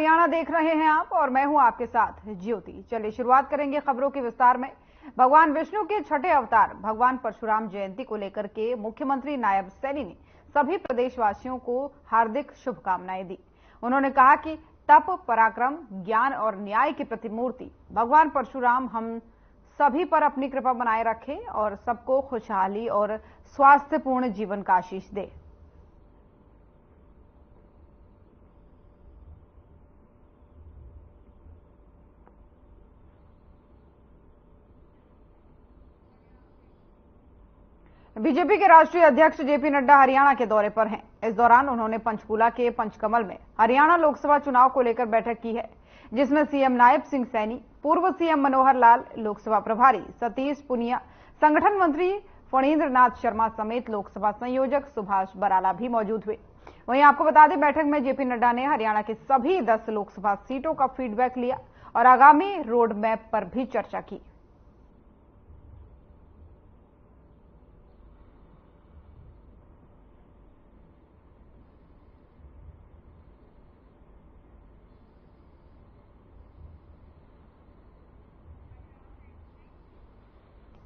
हरियाणा देख रहे हैं आप और मैं हूं आपके साथ ज्योति। चलिए शुरुआत करेंगे खबरों के विस्तार में। भगवान विष्णु के छठे अवतार भगवान परशुराम जयंती को लेकर के मुख्यमंत्री नायब सैनी ने सभी प्रदेशवासियों को हार्दिक शुभकामनाएं दी। उन्होंने कहा कि तप, पराक्रम, ज्ञान और न्याय की प्रतिमूर्ति भगवान परशुराम हम सभी पर अपनी कृपा बनाए रखे और सबको खुशहाली और स्वास्थ्यपूर्ण जीवन का आशीष दे। बीजेपी के राष्ट्रीय अध्यक्ष जेपी नड्डा हरियाणा के दौरे पर हैं। इस दौरान उन्होंने पंचकूला के पंचकमल में हरियाणा लोकसभा चुनाव को लेकर बैठक की है, जिसमें सीएम नायब सिंह सैनी, पूर्व सीएम मनोहर लाल, लोकसभा प्रभारी सतीश पुनिया, संगठन मंत्री फणींद्र नाथ शर्मा समेत लोकसभा संयोजक सुभाष बराला भी मौजूद हुए। वहीं आपको बता दें, बैठक में जेपी नड्डा ने हरियाणा की सभी 10 लोकसभा सीटों का फीडबैक लिया और आगामी रोड मैप पर भी चर्चा की।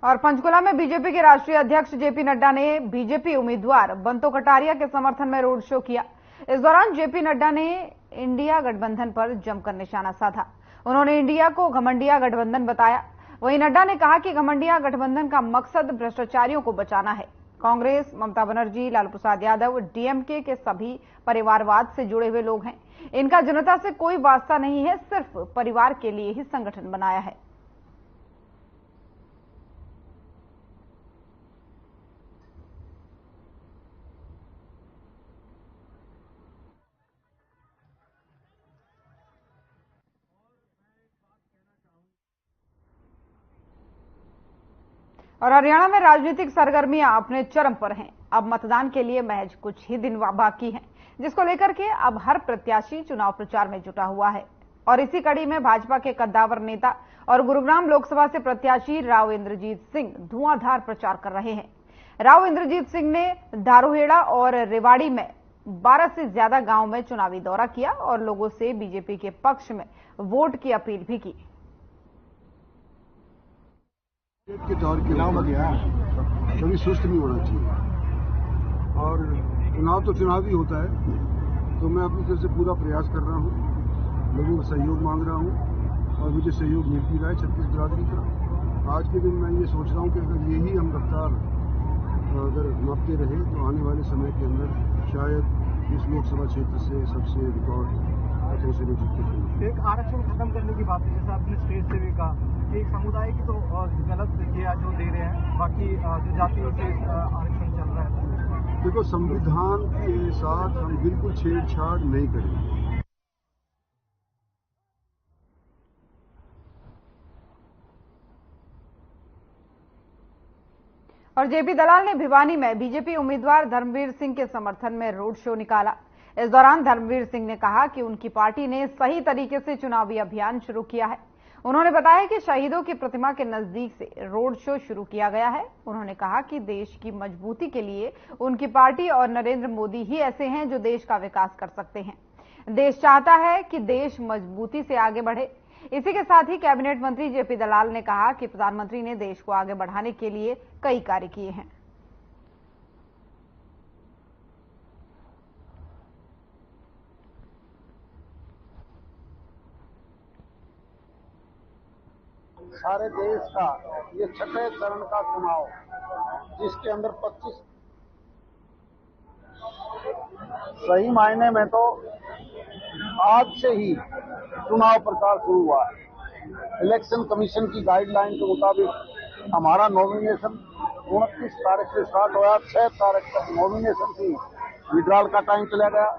और पंचकुला में बीजेपी के राष्ट्रीय अध्यक्ष जेपी नड्डा ने बीजेपी उम्मीदवार बंतो कटारिया के समर्थन में रोड शो किया। इस दौरान जेपी नड्डा ने इंडिया गठबंधन पर जमकर निशाना साधा। उन्होंने इंडिया को घमंडिया गठबंधन बताया। वहीं नड्डा ने कहा कि घमंडिया गठबंधन का मकसद भ्रष्टाचारियों को बचाना है। कांग्रेस, ममता बनर्जी, लालू प्रसाद यादव, डीएमके के सभी परिवारवाद से जुड़े हुए लोग हैं। इनका जनता से कोई वास्ता नहीं है, सिर्फ परिवार के लिए ही संगठन बनाया है। और हरियाणा में राजनीतिक सरगर्मियां अपने चरम पर हैं। अब मतदान के लिए महज कुछ ही दिन बाकी हैं, जिसको लेकर के अब हर प्रत्याशी चुनाव प्रचार में जुटा हुआ है। और इसी कड़ी में भाजपा के कद्दावर नेता और गुरुग्राम लोकसभा से प्रत्याशी राव इंद्रजीत सिंह धुआंधार प्रचार कर रहे हैं। राव इंद्रजीत सिंह ने धारूहेड़ा और रेवाड़ी में 12 से ज्यादा गांव में चुनावी दौरा किया और लोगों से बीजेपी के पक्ष में वोट की अपील भी की। के दौर के कभी सुस्त नहीं होना चाहिए और चुनाव तो चुनाव ही होता है। तो मैं अपनी तरफ से पूरा प्रयास कर रहा हूँ, लोगों का सहयोग मांग रहा हूँ और मुझे सहयोग मिल भी रहा है छत्तीस बिरादरी का। आज के दिन मैं ये सोच रहा हूँ कि अगर यही हम रफ्तार अगर मापते रहे तो आने वाले समय के अंदर शायद इस लोकसभा क्षेत्र से सबसे रिकॉर्ड मतों से जीत। एक आरक्षण खत्म करने की बात है, जैसे आपने स्टेज से भी कहा, एक समुदाय की तो गलत किया जो दे रहे हैं, बाकी जो जाति से आरक्षण चल रहा है। देखो, संविधान के साथ हम बिल्कुल छेड़छाड़ नहीं करेंगे। और जेपी दलाल ने भिवानी में बीजेपी उम्मीदवार धर्मवीर सिंह के समर्थन में रोड शो निकाला। इस दौरान धर्मवीर सिंह ने कहा कि उनकी पार्टी ने सही तरीके से चुनावी अभियान शुरू किया है। उन्होंने बताया कि शहीदों की प्रतिमा के नजदीक से रोड शो शुरू किया गया है। उन्होंने कहा कि देश की मजबूती के लिए उनकी पार्टी और नरेंद्र मोदी ही ऐसे हैं जो देश का विकास कर सकते हैं। देश चाहता है कि देश मजबूती से आगे बढ़े। इसी के साथ ही कैबिनेट मंत्री जेपी दलाल ने कहा कि प्रधानमंत्री ने देश को आगे बढ़ाने के लिए कई कार्य किए हैं। सारे देश का ये छठे चरण का चुनाव, जिसके अंदर 25 सही मायने में तो आज से ही चुनाव प्रचार शुरू हुआ है। इलेक्शन कमीशन की गाइडलाइन के मुताबिक हमारा नॉमिनेशन 29 तारीख से स्टार्ट हुआ। 6 तारीख तक नॉमिनेशन की विड्रॉल का टाइम चला गया,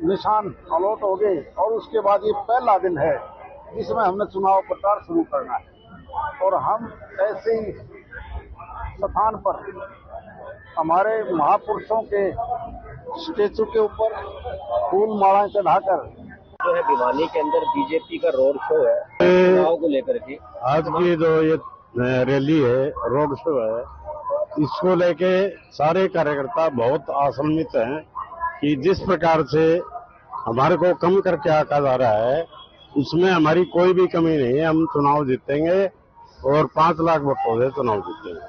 निशान अलॉट हो गए और उसके बाद ये पहला दिन है जिसमें हमने चुनाव प्रचार शुरू करना है। और हम ऐसे ही स्थान पर हमारे महापुरुषों के स्टेचू के ऊपर फूल मालाएं चढ़ाकर जो है भिवानी के अंदर बीजेपी का रोड शो है चुनाव को लेकर के। आज की जो ये रैली है, रोड शो है, इसको लेके सारे कार्यकर्ता बहुत आशंकित हैं कि जिस प्रकार से हमारे को कम करके आका जा रहा है, उसमें हमारी कोई भी कमी नहीं है। हम चुनाव जीतेंगे और 5 लाख वोटों से चुनाव जीतेंगे,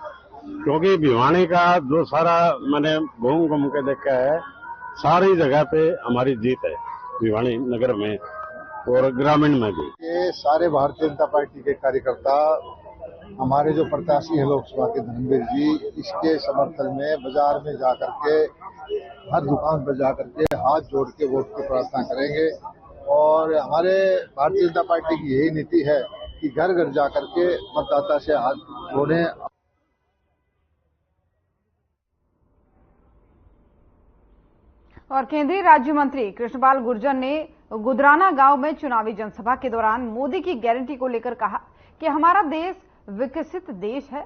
क्योंकि भिवानी का जो सारा मैंने घूम के देखा है, सारी जगह पे हमारी जीत है, भिवानी नगर में और ग्रामीण में भी। ये सारे भारतीय जनता पार्टी के कार्यकर्ता, हमारे जो प्रत्याशी है लोकसभा के धर्मवीर जी, इसके समर्थन में बाजार में जाकर के, हर दुकान पर जाकर के हाथ जोड़ के वोट की प्रार्थना करेंगे। और हमारे भारतीय जनता पार्टी की यही नीति है कि घर घर जाकर के मतदाता से हाथ जोड़ें। और केंद्रीय राज्य मंत्री कृष्णपाल गुर्जर ने गुदराना गांव में चुनावी जनसभा के दौरान मोदी की गारंटी को लेकर कहा कि हमारा देश विकसित देश है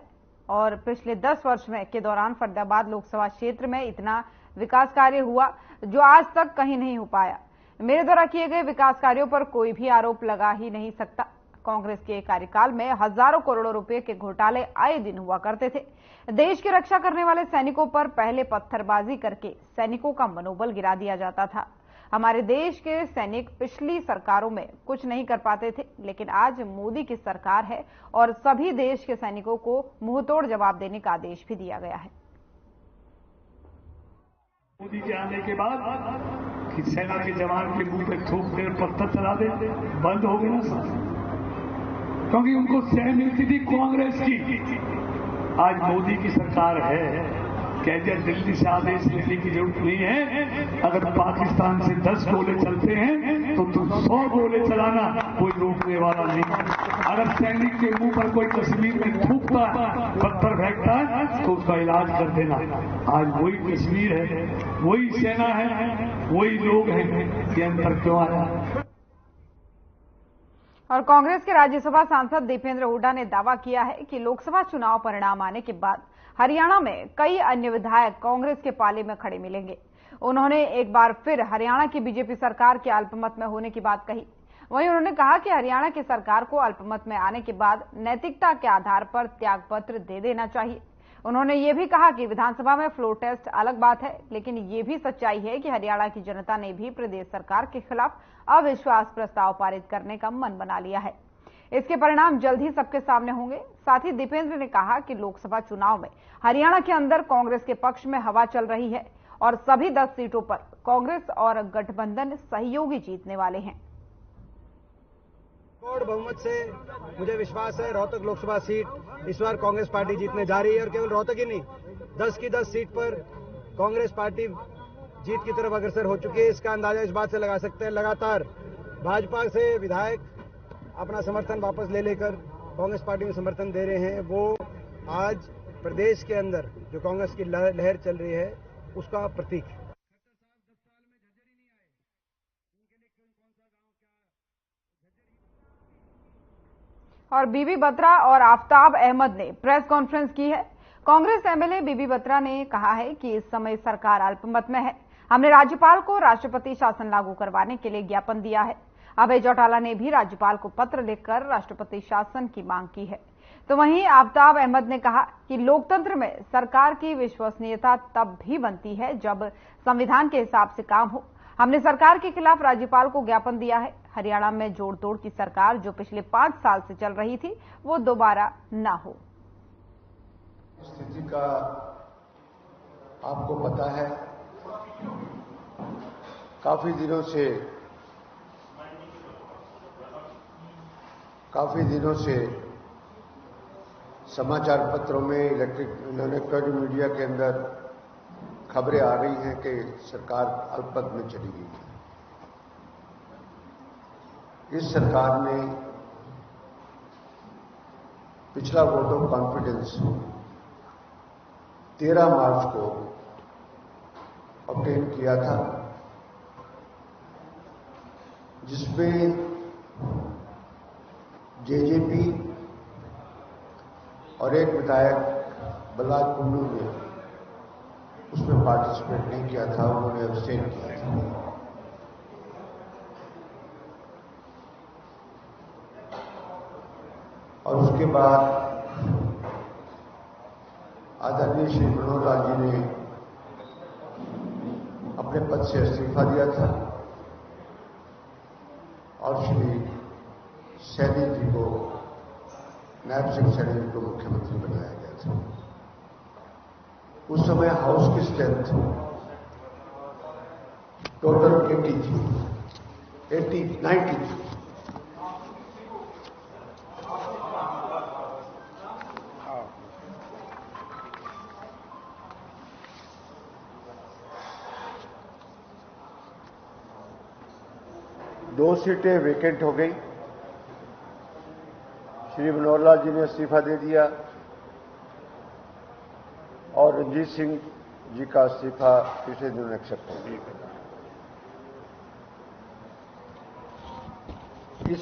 और पिछले 10 वर्ष में के दौरान फरीदाबाद लोकसभा क्षेत्र में इतना विकास कार्य हुआ जो आज तक कहीं नहीं हो पाया। मेरे द्वारा किए गए विकास कार्यों पर कोई भी आरोप लगा ही नहीं सकता। कांग्रेस के कार्यकाल में हजारों करोड़ों रुपए के घोटाले आए दिन हुआ करते थे। देश की रक्षा करने वाले सैनिकों पर पहले पत्थरबाजी करके सैनिकों का मनोबल गिरा दिया जाता था। हमारे देश के सैनिक पिछली सरकारों में कुछ नहीं कर पाते थे, लेकिन आज मोदी की सरकार है और सभी देश के सैनिकों को मुंहतोड़ जवाब देने का आदेश भी दिया गया है। मोदी के आने के बाद कि सेना के जवान के मुंह पे थूक कर पत्थर चला दे, बंद हो गया सब, क्योंकि उनको सह मिलती थी कांग्रेस की। आज मोदी की सरकार है, कहते दिल्ली से आदेश लेने की जरूरत नहीं है। अगर पाकिस्तान से 10 गोले चलते हैं तो तुम 100 गोले चलाना, कोई रोकने वाला नहीं। अगर सैनिक के मुंह पर कोई कश्मीर में थूकता पत्थर फेंकता है तो उसका इलाज कर देना। आज वही कश्मीर है, वही सेना है, वही लोग हैं, ये अंतर क्यों आया? और कांग्रेस के राज्यसभा सांसद दीपेंद्र हुड्डा ने दावा किया है कि लोकसभा चुनाव परिणाम आने के बाद हरियाणा में कई अन्य विधायक कांग्रेस के पाले में खड़े मिलेंगे। उन्होंने एक बार फिर हरियाणा की बीजेपी सरकार के अल्पमत में होने की बात कही। वहीं उन्होंने कहा कि हरियाणा की सरकार को अल्पमत में आने के बाद नैतिकता के आधार पर त्यागपत्र दे देना चाहिए। उन्होंने ये भी कहा कि विधानसभा में फ्लोर टेस्ट अलग बात है, लेकिन ये भी सच्चाई है कि हरियाणा की जनता ने भी प्रदेश सरकार के खिलाफ अविश्वास प्रस्ताव पारित करने का मन बना लिया है। इसके परिणाम जल्द ही सबके सामने होंगे। साथ ही दीपेंद्र ने कहा कि लोकसभा चुनाव में हरियाणा के अंदर कांग्रेस के पक्ष में हवा चल रही है और सभी 10 सीटों पर कांग्रेस और गठबंधन सहयोगी जीतने वाले हैं। बहुमत से मुझे विश्वास है रोहतक लोकसभा सीट इस बार कांग्रेस पार्टी जीतने जा रही है। और केवल रोहतक ही नहीं, 10 की 10 सीट पर कांग्रेस पार्टी जीत की तरफ अग्रसर हो चुकी है। इसका अंदाजा इस बात से लगा सकते हैं, लगातार भाजपा से विधायक अपना समर्थन वापस ले लेकर कांग्रेस पार्टी में समर्थन दे रहे हैं। वो आज प्रदेश के अंदर जो कांग्रेस की लहर चल रही है उसका प्रतीक है। और बीबी बत्रा और आफ्ताब अहमद ने प्रेस कॉन्फ्रेंस की है। कांग्रेस एमएलए बीबी बत्रा ने कहा है कि इस समय सरकार अल्पमत में है। हमने राज्यपाल को राष्ट्रपति शासन लागू करवाने के लिए ज्ञापन दिया है। अभय चौटाला ने भी राज्यपाल को पत्र लिखकर राष्ट्रपति शासन की मांग की है। तो वहीं आफ्ताब अहमद ने कहा कि लोकतंत्र में सरकार की विश्वसनीयता तब भी बनती है जब संविधान के हिसाब से काम हो। हमने सरकार के खिलाफ राज्यपाल को ज्ञापन दिया है। हरियाणा में जोड़ तोड़ की सरकार जो पिछले 5 साल से चल रही थी वो दोबारा न हो। स्थिति का आपको पता है, काफी दिनों से समाचार पत्रों में, इलेक्ट्रॉनिक मीडिया के अंदर खबरें आ रही हैं कि सरकार अल्पमत में चली गई है। इस सरकार ने पिछला वोट ऑफ कॉन्फिडेंस 13 मार्च को ऑब्टेन किया था, जिसमें जेजेपी और एक विधायक बलराज कुंडू ने उसमें पार्टिसिपेट नहीं किया था, उन्होंने अब्सटेन किया था। और उसके बाद आदरणीय श्री मनोहर लाल जी ने अपने पद से इस्तीफा दिया था और श्री सैनी जी को, नायब सिंह सैनी जी को मुख्यमंत्री बनाया गया था। उस समय हाउस की स्ट्रेंथ टोटल 90 थी। दो सीटें वेकेंट हो गई। श्री मनोहर लाल जी ने इस्तीफा दे दिया और रंजीत सिंह जी का इस्तीफा पिछले दिनों एक्सेप्ट हो गया। इस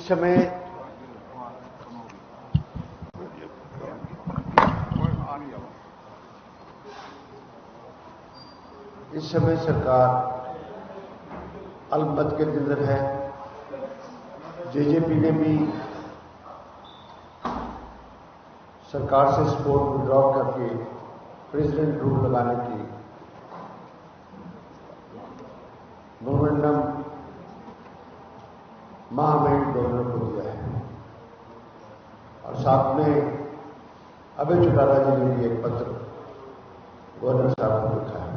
समय सरकार अल्पमत के अंदर है। जेजेपी ने भी सरकार से सपोर्ट विड्रॉ करके प्रेसिडेंट रूल लगाने की मेमोरेंडम महामहिम गवर्नर को दिया है और साथ में अभय चौटाला जी ने भी एक पत्र गवर्नर साहब को लिखा है।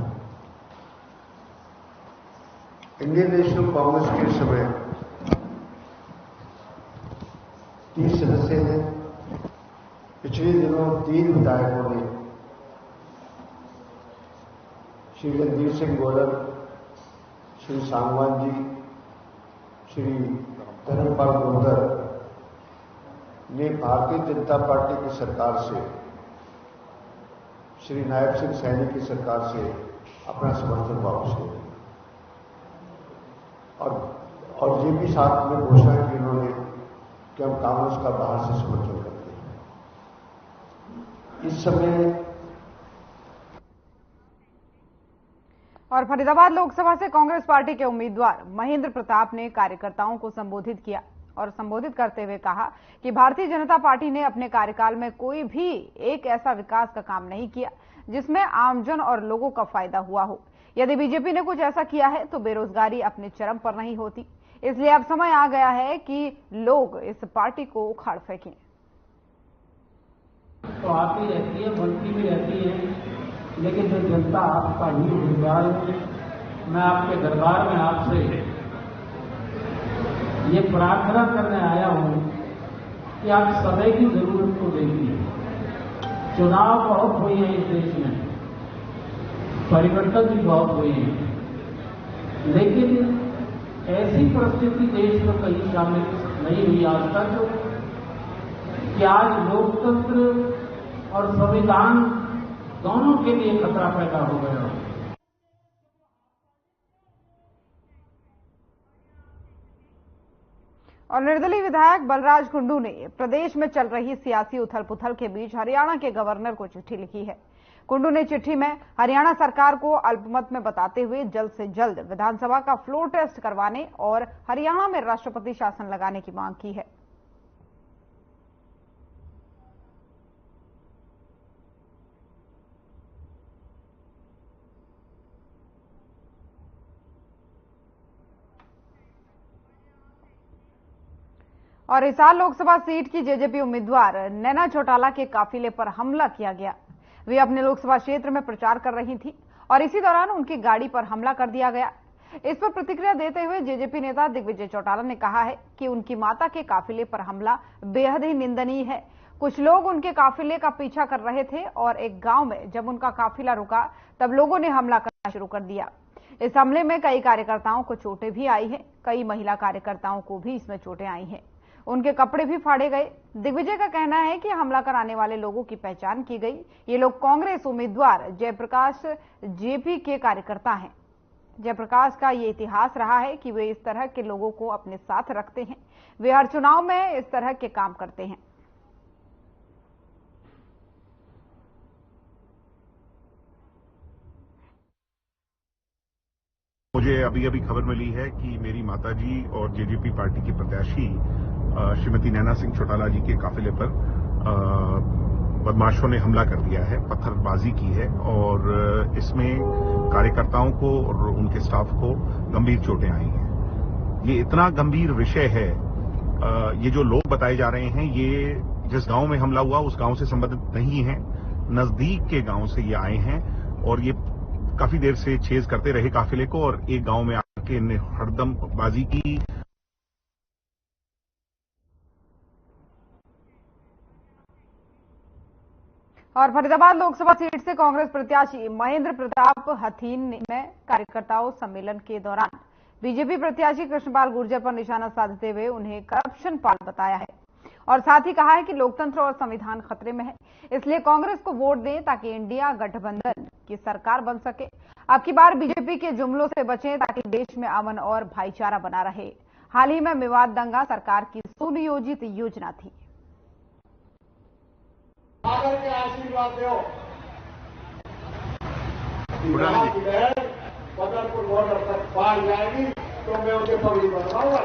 इंडियन नेशनल कांग्रेस के समय 30 सदस्य हैं। पिछले दिनों 3 विधायकों ने, श्री रणधीर सिंह गोलन, श्री सांगवान जी, श्री धर्मपाल गुर्जर ने भारतीय जनता पार्टी की सरकार से, श्री नायब सिंह सैनी की सरकार से अपना समर्थन वापस ले लिया और ये भी साथ में घोषणा की उन्होंने कि हम कांग्रेस का बाहर से समर्थन करते हैं। इस समय और फरीदाबाद लोकसभा से कांग्रेस पार्टी के उम्मीदवार महेंद्र प्रताप ने कार्यकर्ताओं को संबोधित किया और संबोधित करते हुए कहा कि भारतीय जनता पार्टी ने अपने कार्यकाल में कोई भी एक ऐसा विकास का काम नहीं किया जिसमें आमजन और लोगों का फायदा हुआ हो। यदि बीजेपी ने कुछ ऐसा किया है तो बेरोजगारी अपने चरम पर नहीं होती। इसलिए अब समय आ गया है कि लोग इस पार्टी को उखाड़ फेंकें। तो आती रहती है, बनती भी रहती है, लेकिन जो जनता आपका ही उम्मीदवार है, मैं आपके दरबार में आपसे ये प्रार्थना करने आया हूं कि आप समय की जरूरत को देखिए। चुनाव बहुत हुए हैं इस देश में, परिवर्तन भी बहुत हुए हैं, लेकिन ऐसी परिस्थिति देश में कहीं शामिल नहीं हुई आज तक कि आज लोकतंत्र और संविधान दोनों के लिए खतरा पैदा हो गया। और निर्दलीय विधायक बलराज कुंडू ने प्रदेश में चल रही सियासी उथल-पुथल के बीच हरियाणा के गवर्नर को चिट्ठी लिखी है। कुंडू ने चिट्ठी में हरियाणा सरकार को अल्पमत में बताते हुए जल्द से जल्द विधानसभा का फ्लोर टेस्ट करवाने और हरियाणा में राष्ट्रपति शासन लगाने की मांग की है। और हिसार लोकसभा सीट की जेजेपी उम्मीदवार नैना चौटाला के काफिले पर हमला किया गया। वे अपने लोकसभा क्षेत्र में प्रचार कर रही थी और इसी दौरान उनकी गाड़ी पर हमला कर दिया गया। इस पर प्रतिक्रिया देते हुए जेजेपी नेता दिग्विजय चौटाला ने कहा है कि उनकी माता के काफिले पर हमला बेहद ही निंदनीय है। कुछ लोग उनके काफिले का पीछा कर रहे थे और एक गांव में जब उनका काफिला रुका तब लोगों ने हमला करना शुरू कर दिया। इस हमले में कई कार्यकर्ताओं को चोटें भी आई हैं, कई महिला कार्यकर्ताओं को भी इसमें चोटें आई हैं, उनके कपड़े भी फाड़े गए। दिग्विजय का कहना है कि हमला कराने वाले लोगों की पहचान की गई। ये लोग कांग्रेस उम्मीदवार जयप्रकाश जेपी के कार्यकर्ता हैं। जयप्रकाश का ये इतिहास रहा है कि वे इस तरह के लोगों को अपने साथ रखते हैं। वे हर चुनाव में इस तरह के काम करते हैं। मुझे अभी खबर मिली है कि मेरी माताजी और जेजेपी पार्टी के प्रत्याशी श्रीमती नैना सिंह चौटाला जी के काफिले पर बदमाशों ने हमला कर दिया है, पत्थरबाजी की है और इसमें कार्यकर्ताओं को और उनके स्टाफ को गंभीर चोटें आई हैं। ये इतना गंभीर विषय है। ये जो लोग बताए जा रहे हैं, ये जिस गांव में हमला हुआ उस गांव से संबंधित नहीं है, नजदीक के गांव से ये आए हैं और ये काफी देर से चेज करते रहे काफिले को और एक गांव में आके इन्हें हड़दम बाजी की। और फरीदाबाद लोकसभा सीट से कांग्रेस प्रत्याशी महेंद्र प्रताप हथीन में कार्यकर्ताओं सम्मेलन के दौरान बीजेपी प्रत्याशी कृष्णपाल गुर्जर पर निशाना साधते हुए उन्हें करप्शन पाल बताया है और साथ ही कहा है कि लोकतंत्र और संविधान खतरे में है, इसलिए कांग्रेस को वोट दें ताकि इंडिया गठबंधन की सरकार बन सके। अब की बार बीजेपी के जुमलों से बचें ताकि देश में अमन और भाईचारा बना रहे। हाल ही में मेवात दंगा सरकार की सुनियोजित योजना थी। के आशीर्वाद दो, बदरपुर बॉर्डर तक पार जाएगी तो मैं उसे पगड़ी बनवाऊंगा।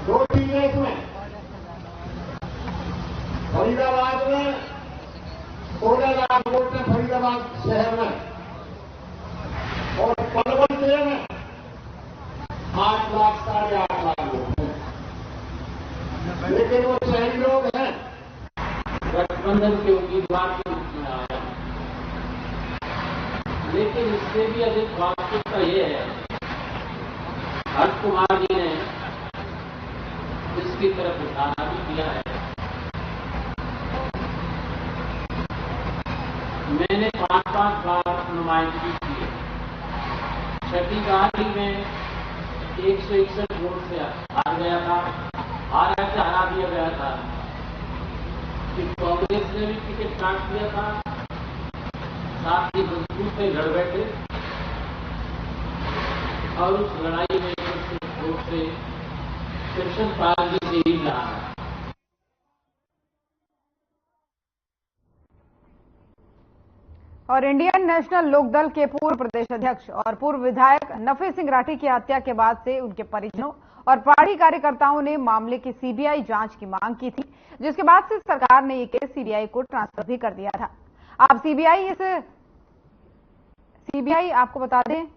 दो चीजें इसमें, फरीदाबाद में 16 लाख वोट है, फरीदाबाद शहर में, और पलवल जिले में 8 लाख 8.5 लाख लोग हैं, लेकिन वो शहरी लोग हैं। गठबंधन के उम्मीदवार के रूप में आया, लेकिन इससे भी अधिक वास्तविकता ये है, हर्ष कुमार जी ने इसकी तरफ इशारा भी किया है। मैंने 5-5 बार नुमाइंदगी की है। छठी कहानी में 161 वोट से हार गया था, हरा दिया गया था कि कांग्रेस ने भी टिकट काट दिया था, साथ ही मजबूत से लड़ बैठे और उस लड़ाई में 161 वोट से कृष्णपाल जी से ही रहा है। और इंडियन नेशनल लोकदल के पूर्व प्रदेश अध्यक्ष और पूर्व विधायक नफे सिंह राठी की हत्या के बाद से उनके परिजनों और पार्टी कार्यकर्ताओं ने मामले की सीबीआई जांच की मांग की थी, जिसके बाद से सरकार ने ये केस सीबीआई को ट्रांसफर भी कर दिया था। अब सीबीआई आपको बता दें,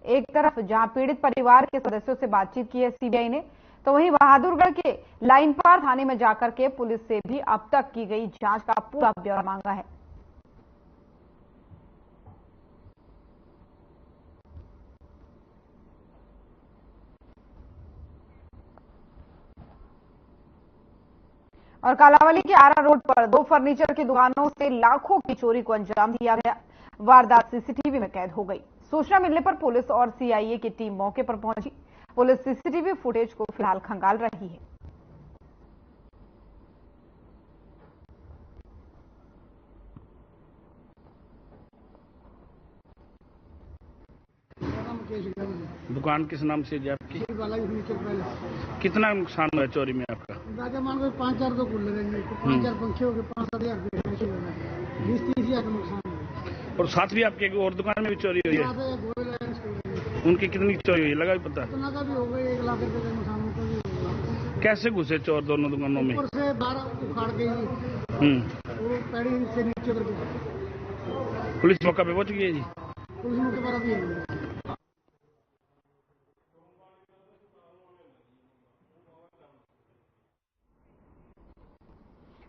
एक तरफ जहां पीड़ित परिवार के सदस्यों से बातचीत की है सीबीआई ने, तो वहीं बहादुरगढ़ के लाइनपार थाने में जाकर के पुलिस से भी अब तक की गई जांच का पूरा ब्यौरा मांगा है। और कालावली के आरा रोड पर 2 फर्नीचर की दुकानों से लाखों की चोरी को अंजाम दिया गया। वारदात सीसीटीवी में कैद हो गई। सूचना मिलने पर पुलिस और सीआईए की टीम मौके पर पहुंची। पुलिस सीसीटीवी फुटेज को फिलहाल खंगाल रही है। दुकान किस नाम से है आपकी? कितना नुकसान हुआ चोरी में आपका? राजा मान लो 5-4 तो कुल लगेंगे, 5-4 पंखे हो गए, 5-7 हजार 20-30 हजार का नुकसान है। और साथ भी आपके और दुकान में भी चोरी हुई है? उनकी कितनी चोरी हुई है लगा भी पता? इतना का भी हो गया, 1 लाख रुपए का नुकसान होगा। कैसे घुसे चोर दोनों दुकानों में? ऊपर से 12 उखाड़ गई, वो पैड़ी से नीचे करके। पुलिस मौका पे पहुंच गई है जी? पुलिस मौके पर अभी है।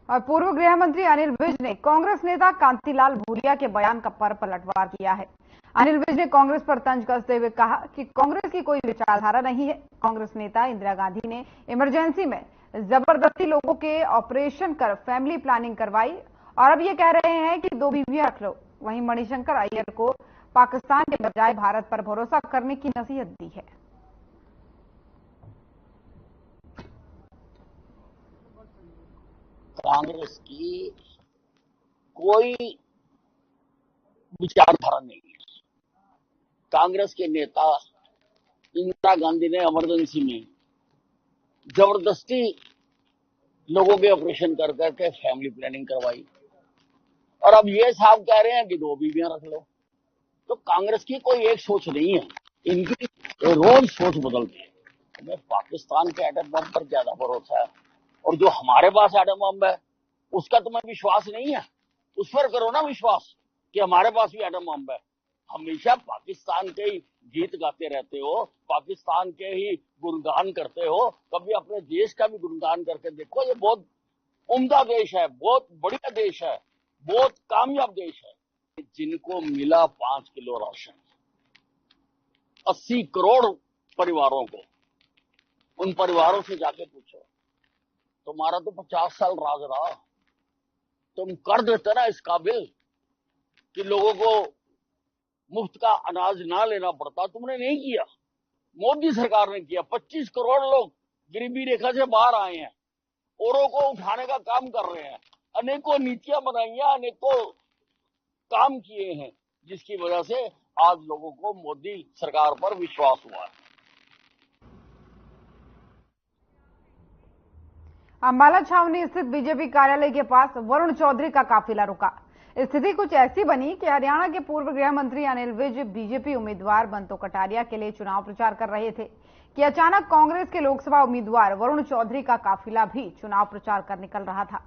और पूर्व गृह मंत्री अनिल विज ने कांग्रेस नेता कांतिलाल भूरिया के बयान का पलटवार किया है। अनिल विज ने कांग्रेस पर तंज कसते हुए कहा कि कांग्रेस की कोई विचारधारा नहीं है। कांग्रेस नेता इंदिरा गांधी ने इमरजेंसी में जबरदस्ती लोगों के ऑपरेशन कर फैमिली प्लानिंग करवाई और अब ये कह रहे हैं कि 2 बीवियां रख लो। वहीं मणिशंकर अय्यर को पाकिस्तान के बजाय भारत पर भरोसा करने की नसीहत दी है। कांग्रेस की कोई विचारधारा नहीं है। कांग्रेस के नेता इंदिरा गांधी ने इमरजेंसी में जबरदस्ती लोगों के ऑपरेशन कर करके फैमिली प्लानिंग करवाई और अब ये साहब कह रहे हैं कि 2 बीवियां रख लो। तो कांग्रेस की कोई एक सोच नहीं है, इनकी रोज सोच बदलती है। हमें पाकिस्तान के एटम बम पर ज्यादा भरोसा है और जो हमारे पास एटम बम है उसका तुम्हें विश्वास नहीं है, उस पर करो ना विश्वास कि हमारे पास भी एटम बम है। हमेशा पाकिस्तान के ही गीत गाते रहते हो, पाकिस्तान के ही गुणगान करते हो, कभी अपने देश का भी गुणगान करके देखो। ये बहुत उम्दा देश है, बहुत बढ़िया देश है, बहुत कामयाब देश है। जिनको मिला 5 किलो राशन 80 करोड़ परिवारों को, उन परिवारों से जाके पूछो, तुम्हारा तो 50 साल राज रहा, तुम कर देते ना इस काबिल कि लोगों को मुफ्त का अनाज ना लेना पड़ता, तुमने नहीं किया। मोदी सरकार ने किया। 25 करोड़ लोग गरीबी रेखा से बाहर आए हैं, औरों को उठाने का काम कर रहे हैं, अनेकों नीतियां बनाई हैं, अनेकों काम किए हैं, जिसकी वजह से आज लोगों को मोदी सरकार पर विश्वास हुआ है। अंबाला छावनी स्थित बीजेपी कार्यालय के पास वरुण चौधरी का काफिला रुका। स्थिति कुछ ऐसी बनी कि हरियाणा के पूर्व गृह मंत्री अनिल विज बीजेपी उम्मीदवार बंतो कटारिया के लिए चुनाव प्रचार कर रहे थे कि अचानक कांग्रेस के लोकसभा उम्मीदवार वरुण चौधरी का काफिला भी चुनाव प्रचार कर निकल रहा था।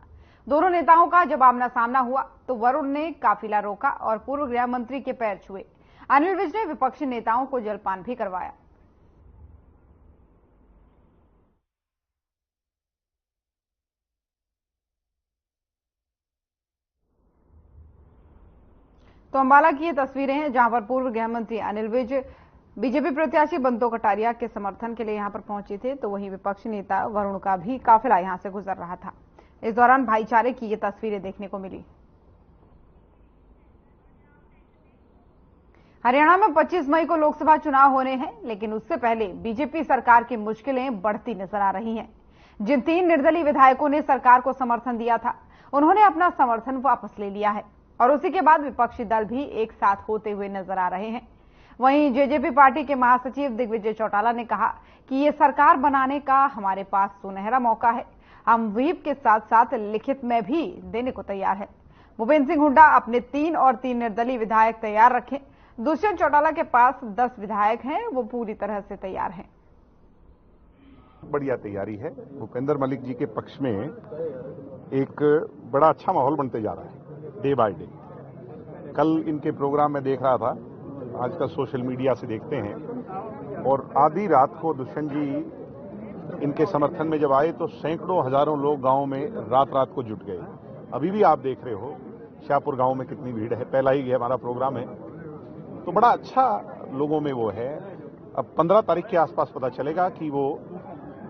दोनों नेताओं का जब आमना सामना हुआ तो वरुण ने काफिला रोका और पूर्व गृह मंत्री के पैर छुए। अनिल विज ने विपक्षी नेताओं को जलपान भी करवाया। तो अंबाला की ये तस्वीरें हैं जहां पर पूर्व गृह मंत्री अनिल विज बीजेपी प्रत्याशी बंतो कटारिया के समर्थन के लिए यहां पर पहुंचे थे, तो वहीं विपक्षी नेता वरुण का भी काफिला यहां से गुजर रहा था। इस दौरान भाईचारे की ये तस्वीरें देखने को मिली। हरियाणा में 25 मई को लोकसभा चुनाव होने हैं, लेकिन उससे पहले बीजेपी सरकार की मुश्किलें बढ़ती नजर आ रही हैं। जिन 3 निर्दलीय विधायकों ने सरकार को समर्थन दिया था, उन्होंने अपना समर्थन वापस ले लिया है और उसी के बाद विपक्षी दल भी एक साथ होते हुए नजर आ रहे हैं। वहीं जेजेपी पार्टी के महासचिव दिग्विजय चौटाला ने कहा कि ये सरकार बनाने का हमारे पास सुनहरा मौका है, हम व्हीप के साथ साथ लिखित में भी देने को तैयार है। भूपेंद्र सिंह हुड्डा अपने 3 और 3 निर्दलीय विधायक तैयार रखें। दुष्यंत चौटाला के पास 10 विधायक हैं, वो पूरी तरह से तैयार हैं। बढ़िया तैयारी है। भूपेंद्र मलिक जी के पक्ष में एक बड़ा अच्छा माहौल बनते जा रहा है डे बाय डे। कल इनके प्रोग्राम में देख रहा था, आजकल सोशल मीडिया से देखते हैं, और आधी रात को दुष्यंत जी इनके समर्थन में जब आए तो सैकड़ों हजारों लोग गांव में रात रात को जुट गए। अभी भी आप देख रहे हो शाहपुर गांव में कितनी भीड़ है, पहला ही हमारा प्रोग्राम है, तो बड़ा अच्छा लोगों में वो है। अब 15 तारीख के आसपास पता चलेगा कि वो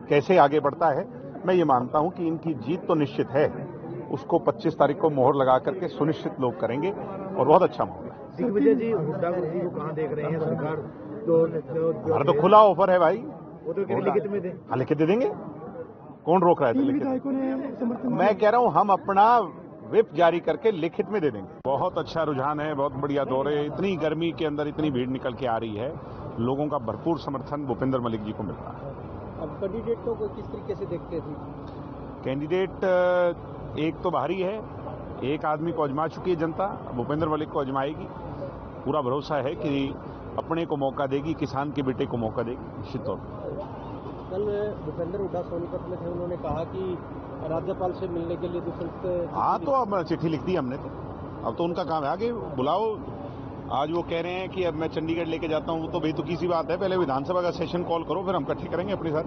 कैसे आगे बढ़ता है। मैं ये मानता हूं कि इनकी जीत तो निश्चित है, उसको 25 तारीख को मोहर लगा करके सुनिश्चित लोग करेंगे और बहुत अच्छा माहौल है। दिग्विजय जी, हुड्डा जी को कहां देख रहे हैं? सरकार हमारा तो खुला ऑफर है भाई, वो तो लिखित में दे। हाँ, लिखित दे देंगे, कौन रोक रहा है? लिखित मैं कह रहा हूं हम अपना व्हिप जारी करके लिखित में दे देंगे। बहुत अच्छा रुझान है, बहुत बढ़िया दौर है। इतनी गर्मी के अंदर इतनी भीड़ निकल के आ रही है, लोगों का भरपूर समर्थन भूपेंद्र मलिक जी को मिल रहा है। अब कैंडिडेट को किस तरीके से देखते थे? कैंडिडेट एक तो बाहरी है, एक आदमी को आजमा चुकी है जनता, भूपेंद्र मलिक को आजमाएगी। पूरा भरोसा है कि अपने को मौका देगी, किसान के बेटे को मौका देगी निश्चित तौर पर। कल भूपेंद्र हुड्डा सोनीपत में थे, उन्होंने कहा कि राज्यपाल से मिलने के लिए दुष्यंत। हाँ, तो अब चिट्ठी लिख दी हमने, तो अब तो उनका काम है, आगे बुलाओ। आज वो कह रहे हैं कि अब मैं चंडीगढ़ लेके जाता हूं, वो तो बेतुकी सी बात है। पहले विधानसभा का सेशन कॉल करो, फिर हम इकट्ठे करेंगे अपने साथ।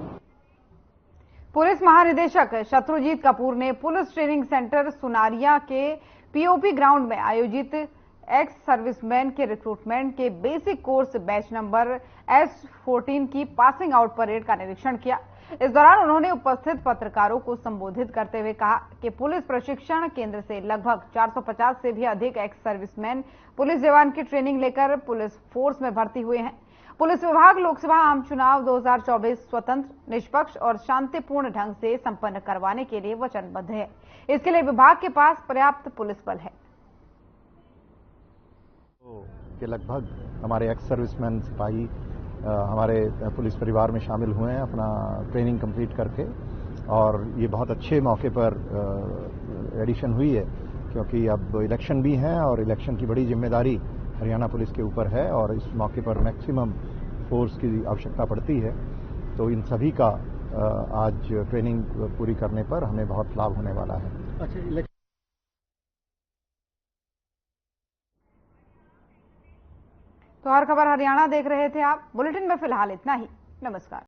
पुलिस महानिदेशक शत्रुजीत कपूर ने पुलिस ट्रेनिंग सेंटर सुनारिया के पीओपी ग्राउंड में आयोजित एक्स सर्विसमैन के रिक्रूटमेंट के basic course batch number S14 की पासिंग आउट परेड का निरीक्षण किया। इस दौरान उन्होंने उपस्थित पत्रकारों को संबोधित करते हुए कहा कि पुलिस प्रशिक्षण केंद्र से लगभग 450 से भी अधिक एक्स सर्विसमैन पुलिस जवान की ट्रेनिंग लेकर पुलिस फोर्स में भर्ती हुए हैं। पुलिस विभाग लोकसभा आम चुनाव 2024 स्वतंत्र, निष्पक्ष और शांतिपूर्ण ढंग से संपन्न करवाने के लिए वचनबद्ध है। इसके लिए विभाग के पास पर्याप्त पुलिस बल है। के लगभग हमारे एक्स सर्विसमैन सिपाही हमारे पुलिस परिवार में शामिल हुए हैं अपना ट्रेनिंग कंप्लीट करके, और ये बहुत अच्छे मौके पर एडिशन हुई है, क्योंकि अब इलेक्शन भी हैं और इलेक्शन की बड़ी जिम्मेदारी हरियाणा पुलिस के ऊपर है और इस मौके पर मैक्सिमम फोर्स की आवश्यकता पड़ती है। तो इन सभी का आज ट्रेनिंग पूरी करने पर हमें बहुत लाभ होने वाला है। तो हर खबर हरियाणा देख रहे थे आप। बुलेटिन में फिलहाल इतना ही। नमस्कार।